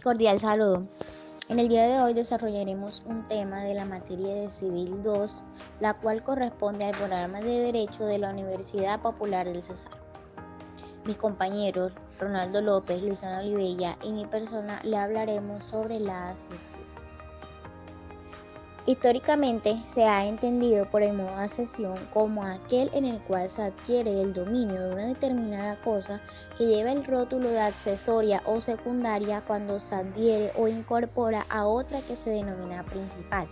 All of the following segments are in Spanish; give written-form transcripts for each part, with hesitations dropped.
Cordial saludo. En el día de hoy desarrollaremos un tema de la materia de Civil 2, la cual corresponde al programa de Derecho de la Universidad Popular del Cesar. Mis compañeros Ronaldo López, Luisana Olivella y mi persona le hablaremos sobre la accesión. Históricamente se ha entendido por el modo de accesión como aquel en el cual se adquiere el dominio de una determinada cosa que lleva el rótulo de accesoria o secundaria cuando se adhiere o incorpora a otra que se denomina principal,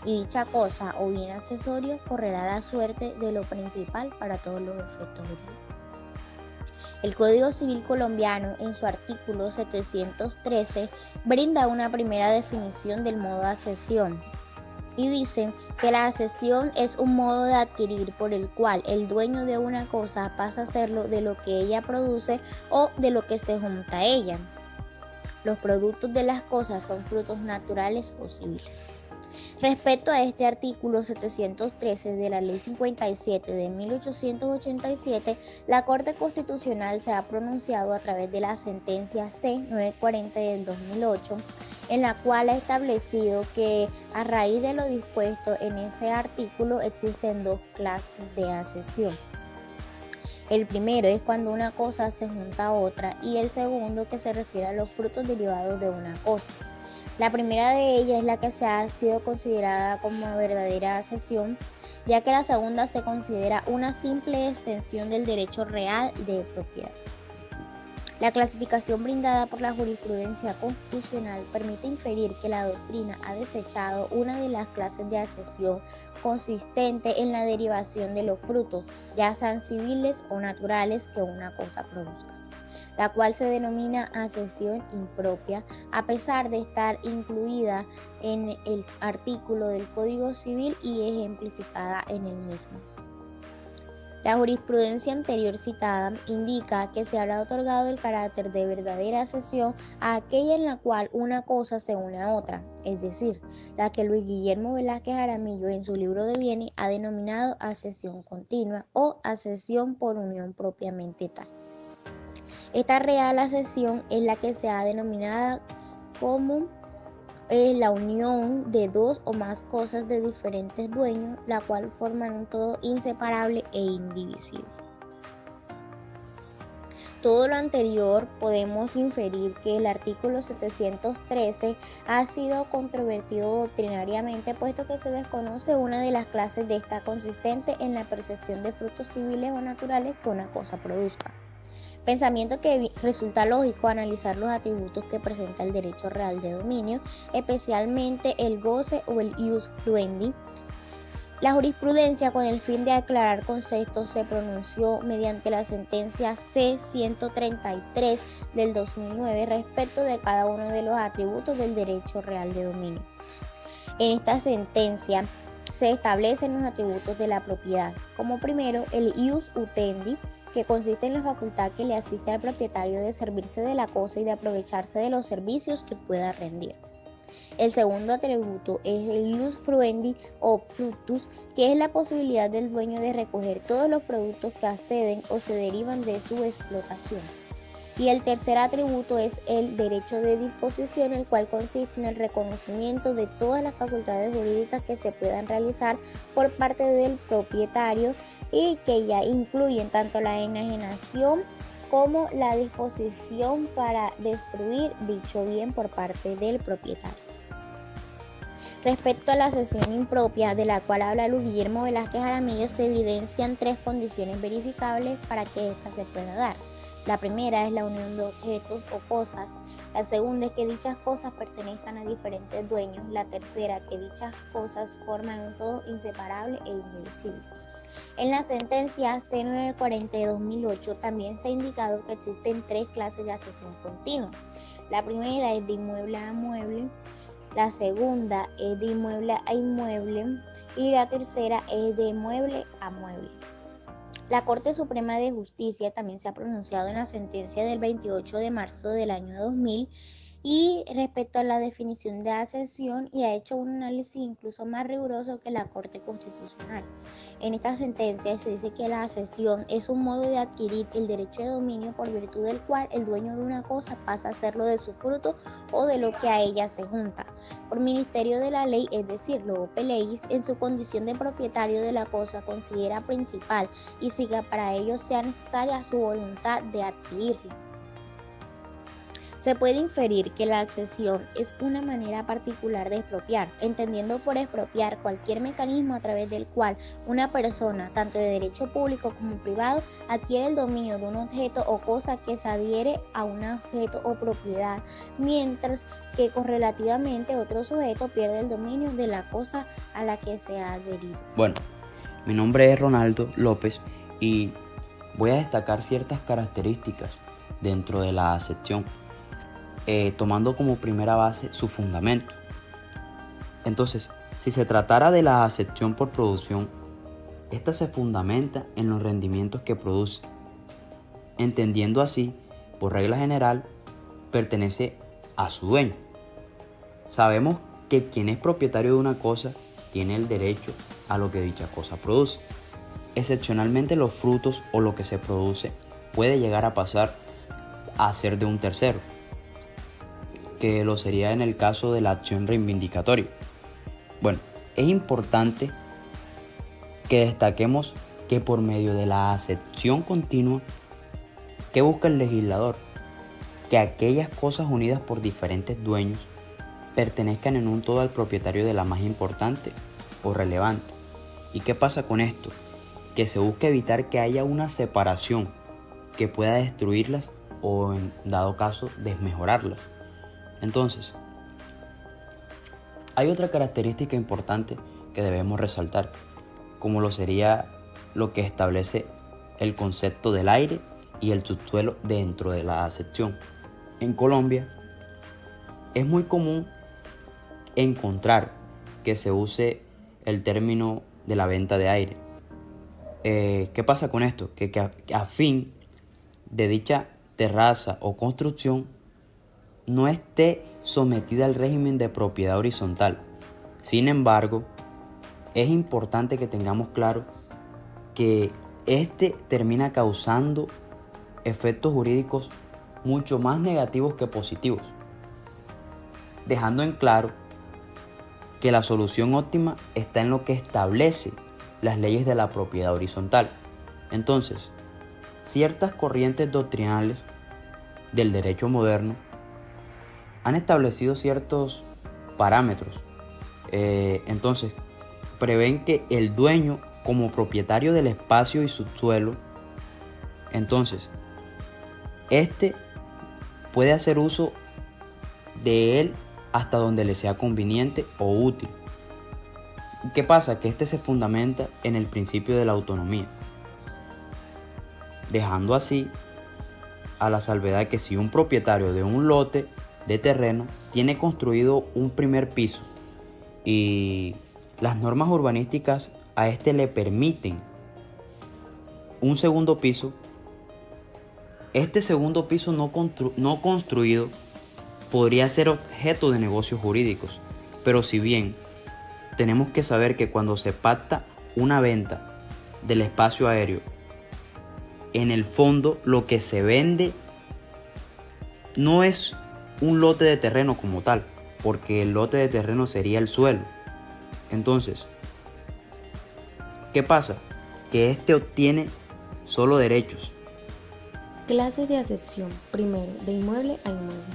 y dicha cosa o bien accesorio correrá la suerte de lo principal para todos los efectos jurídicos. El Código Civil colombiano, en su artículo 713, brinda una primera definición del modo de accesión y dice que la accesión es un modo de adquirir por el cual el dueño de una cosa pasa a serlo de lo que ella produce o de lo que se junta a ella. Los productos de las cosas son frutos naturales o civiles. Respecto a este artículo 713 de la Ley 57 de 1887, la Corte Constitucional se ha pronunciado a través de la sentencia C-940 del 2008, en la cual ha establecido que a raíz de lo dispuesto en ese artículo existen dos clases de accesión. El primero es cuando una cosa se junta a otra y el segundo que se refiere a los frutos derivados de una cosa. La primera de ellas es la que se ha sido considerada como verdadera accesión, ya que la segunda se considera una simple extensión del derecho real de propiedad. La clasificación brindada por la jurisprudencia constitucional permite inferir que la doctrina ha desechado una de las clases de accesión consistente en la derivación de los frutos, ya sean civiles o naturales, que una cosa produzca, la cual se denomina accesión impropia, a pesar de estar incluida en el artículo del Código Civil y ejemplificada en el mismo. La jurisprudencia anterior citada indica que se habrá otorgado el carácter de verdadera accesión a aquella en la cual una cosa se une a otra, es decir, la que Luis Guillermo Velázquez Jaramillo en su libro de bienes ha denominado accesión continua o accesión por unión propiamente tal. Esta real accesión es la que se ha denominado como la unión de dos o más cosas de diferentes dueños, la cual forman un todo inseparable e indivisible. Todo lo anterior podemos inferir que el artículo 713 ha sido controvertido doctrinariamente, puesto que se desconoce una de las clases de esta consistente en la percepción de frutos civiles o naturales que una cosa produzca. Pensamiento que resulta lógico analizar los atributos que presenta el derecho real de dominio, especialmente el goce o el ius fluendi. La jurisprudencia, con el fin de aclarar conceptos, se pronunció mediante la sentencia C-133 del 2009 respecto de cada uno de los atributos del derecho real de dominio. En esta sentencia se establecen los atributos de la propiedad, como primero el ius utendi, que consiste en la facultad que le asiste al propietario de servirse de la cosa y de aprovecharse de los servicios que pueda rendir. El segundo atributo es el ius fruendi o fructus, que es la posibilidad del dueño de recoger todos los productos que acceden o se derivan de su explotación. Y el tercer atributo es el derecho de disposición, el cual consiste en el reconocimiento de todas las facultades jurídicas que se puedan realizar por parte del propietario y que ya incluyen tanto la enajenación como la disposición para destruir dicho bien por parte del propietario. Respecto a la accesión impropia, de la cual habla Luis Guillermo Velázquez Jaramillo, se evidencian tres condiciones verificables para que ésta se pueda dar. La primera es la unión de objetos o cosas, la segunda es que dichas cosas pertenezcan a diferentes dueños, la tercera que dichas cosas forman un todo inseparable e indivisible. En la sentencia C-940 de 2008 también se ha indicado que existen tres clases de accesión continua. La primera es de inmueble a mueble, la segunda es de inmueble a inmueble y la tercera es de mueble a mueble. La Corte Suprema de Justicia también se ha pronunciado en la sentencia del 28 de marzo del año 2000 y respecto a la definición de accesión y ha hecho un análisis incluso más riguroso que la Corte Constitucional. En esta sentencia se dice que la accesión es un modo de adquirir el derecho de dominio por virtud del cual el dueño de una cosa pasa a serlo de su fruto o de lo que a ella se junta, por ministerio de la ley, es decir, logope legis, en su condición de propietario de la cosa considera principal y si que para ello sea necesaria su voluntad de adquirirlo. Se puede inferir que la accesión es una manera particular de expropiar, entendiendo por expropiar cualquier mecanismo a través del cual una persona, tanto de derecho público como privado, adquiere el dominio de un objeto o cosa que se adhiere a un objeto o propiedad, mientras que correlativamente otro sujeto pierde el dominio de la cosa a la que se ha adherido. Bueno, mi nombre es Ronaldo López y voy a destacar ciertas características dentro de la acepción, tomando como primera base su fundamento. Entonces, si se tratara de la acepción por producción, esta se fundamenta en los rendimientos que produce, entendiendo así, por regla general, pertenece a su dueño. Sabemos que quien es propietario de una cosa tiene el derecho a lo que dicha cosa produce. Excepcionalmente los frutos o lo que se produce puede llegar a pasar a ser de un tercero, que lo sería en el caso de la acción reivindicatoria. Bueno, es importante que destaquemos que por medio de la acepción continua, ¿qué busca el legislador? Que aquellas cosas unidas por diferentes dueños pertenezcan en un todo al propietario de la más importante o relevante. ¿Y qué pasa con esto? Que se busca evitar que haya una separación que pueda destruirlas o en dado caso desmejorarlas. Entonces, hay otra característica importante que debemos resaltar, como lo sería lo que establece el concepto del aire y el subsuelo dentro de la acepción. En Colombia es muy común encontrar que se use el término de la venta de aire. ¿Qué pasa con esto? Que a fin de dicha terraza o construcción no esté sometida al régimen de propiedad horizontal. Sin embargo, es importante que tengamos claro que este termina causando efectos jurídicos mucho más negativos que positivos, dejando en claro que la solución óptima está en lo que establece las leyes de la propiedad horizontal. Entonces, ciertas corrientes doctrinales del derecho moderno han establecido ciertos parámetros. Entonces, prevén que el dueño, como propietario del espacio y subsuelo, entonces, este puede hacer uso de él hasta donde le sea conveniente o útil. ¿Qué pasa? Que este se fundamenta en el principio de la autonomía, dejando así a la salvedad que si un propietario de un lote de terreno tiene construido un primer piso y las normas urbanísticas a este le permiten un segundo piso, este segundo piso no construido podría ser objeto de negocios jurídicos. Pero si bien tenemos que saber que cuando se pacta una venta del espacio aéreo, en el fondo lo que se vende no es un lote de terreno como tal, porque el lote de terreno sería el suelo. Entonces, ¿qué pasa? Que este obtiene solo derechos. Clases de acepción. Primero, de inmueble a inmueble.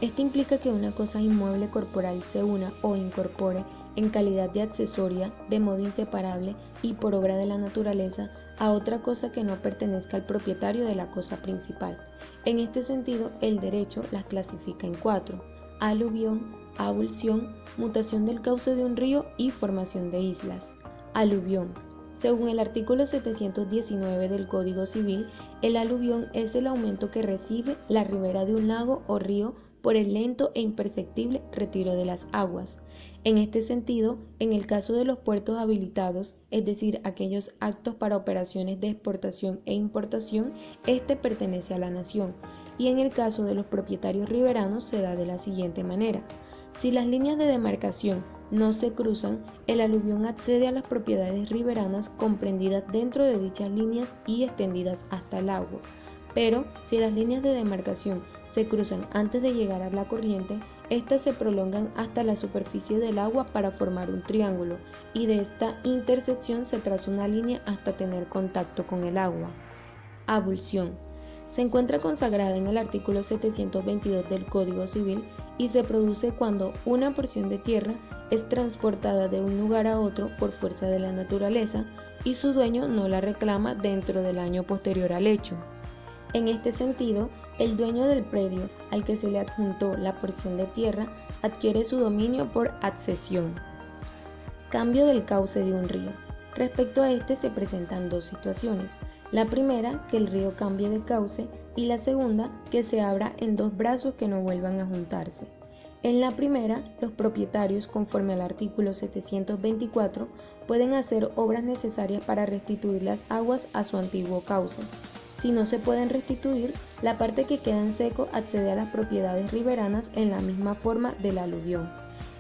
Esto implica que una cosa inmueble corporal se una o incorpore en calidad de accesoria, de modo inseparable y por obra de la naturaleza, a otra cosa que no pertenezca al propietario de la cosa principal. En este sentido, el derecho las clasifica en 4: aluvión, abulsión, mutación del cauce de un río y formación de islas. Aluvión. Según el artículo 719 del Código Civil, el aluvión es el aumento que recibe la ribera de un lago o río por el lento e imperceptible retiro de las aguas. En este sentido, en el caso de los puertos habilitados, es decir, aquellos actos para operaciones de exportación e importación, este pertenece a la nación. y en el caso de los propietarios riberanos se da de la siguiente manera. Si las líneas de demarcación no se cruzan, el aluvión accede a las propiedades riberanas comprendidas dentro de dichas líneas y extendidas hasta el agua. Pero si las líneas de demarcación se cruzan antes de llegar a la corriente, estas se prolongan hasta la superficie del agua para formar un triángulo, y de esta intersección se traza una línea hasta tener contacto con el agua. Abulsión. Se encuentra consagrada en el artículo 722 del Código Civil y se produce cuando una porción de tierra es transportada de un lugar a otro por fuerza de la naturaleza y su dueño no la reclama dentro del año posterior al hecho. En este sentido, el dueño del predio al que se le adjuntó la porción de tierra adquiere su dominio por accesión. Cambio del cauce de un río. Respecto a este se presentan dos situaciones. La primera, que el río cambie de cauce, y la segunda, que se abra en dos brazos que no vuelvan a juntarse. En la primera, los propietarios, conforme al artículo 724, pueden hacer obras necesarias para restituir las aguas a su antiguo cauce. Si no se pueden restituir, la parte que queda en seco accede a las propiedades riberanas en la misma forma del aluvión.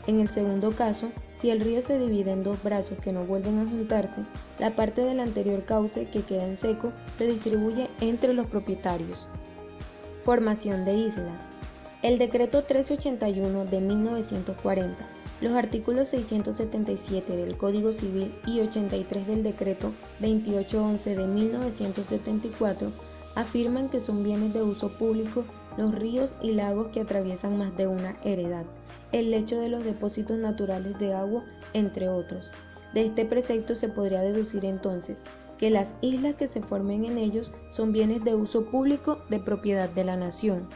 En el segundo caso, si el río se divide en dos brazos que no vuelven a juntarse, la parte del anterior cauce que queda en seco se distribuye entre los propietarios. Formación de islas. El decreto 1381 de 1940, los artículos 677 del Código Civil y 83 del decreto 2811 de 1974 afirman que son bienes de uso público los ríos y lagos que atraviesan más de una heredad, el lecho de los depósitos naturales de agua, entre otros. De este precepto se podría deducir entonces que las islas que se formen en ellos son bienes de uso público de propiedad de la nación.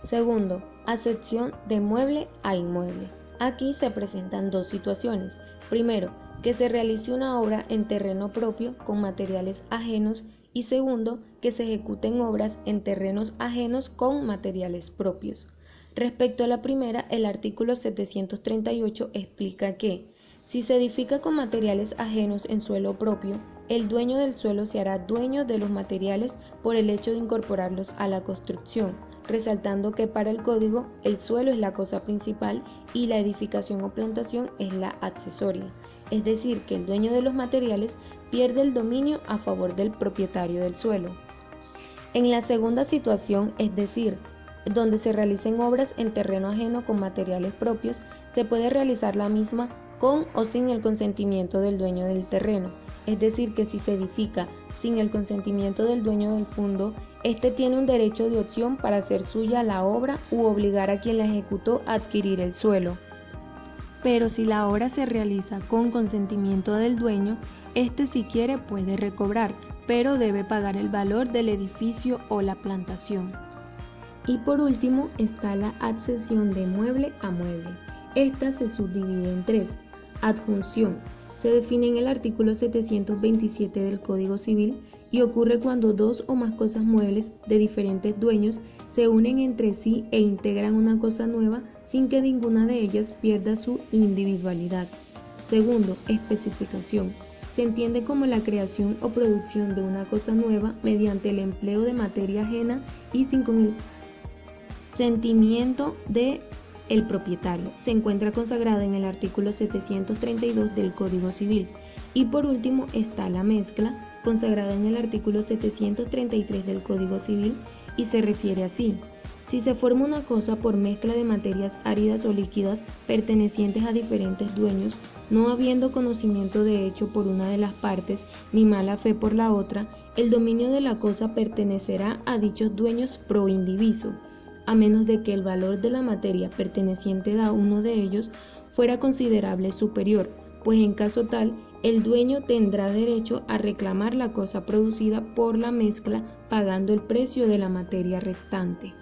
Segundo, acepción de mueble a inmueble. Aquí se presentan dos situaciones. Primero, que se realice una obra en terreno propio con materiales ajenos y segundo, que se ejecuten obras en terrenos ajenos con materiales propios. Respecto a la primera, el artículo 738 explica que, si se edifica con materiales ajenos en suelo propio, el dueño del suelo se hará dueño de los materiales por el hecho de incorporarlos a la construcción, resaltando que para el Código el suelo es la cosa principal y la edificación o plantación es la accesoria, es decir, que el dueño de los materiales pierde el dominio a favor del propietario del suelo. En la segunda situación, es decir, donde se realicen obras en terreno ajeno con materiales propios, se puede realizar la misma con o sin el consentimiento del dueño del terreno, es decir, que si se edifica sin el consentimiento del dueño del fundo, éste tiene un derecho de opción para hacer suya la obra u obligar a quien la ejecutó a adquirir el suelo. Pero si la obra se realiza con consentimiento del dueño, éste si quiere puede recobrar, pero debe pagar el valor del edificio o la plantación. Y por último está la accesión de mueble a mueble. Esta se subdivide en tres. Adjunción. Se define en el artículo 727 del Código Civil y ocurre cuando dos o más cosas muebles de diferentes dueños se unen entre sí e integran una cosa nueva sin que ninguna de ellas pierda su individualidad. Segundo, especificación. Se entiende como la creación o producción de una cosa nueva mediante el empleo de materia ajena y sin consentimiento de el propietario. Se encuentra consagrada en el artículo 732 del Código Civil. Y por último está la mezcla, consagrada en el artículo 733 del Código Civil y se refiere así: si se forma una cosa por mezcla de materias áridas o líquidas pertenecientes a diferentes dueños, no habiendo conocimiento de hecho por una de las partes ni mala fe por la otra, el dominio de la cosa pertenecerá a dichos dueños pro indiviso, a menos de que el valor de la materia perteneciente a uno de ellos fuera considerable superior, pues en caso tal, el dueño tendrá derecho a reclamar la cosa producida por la mezcla pagando el precio de la materia restante.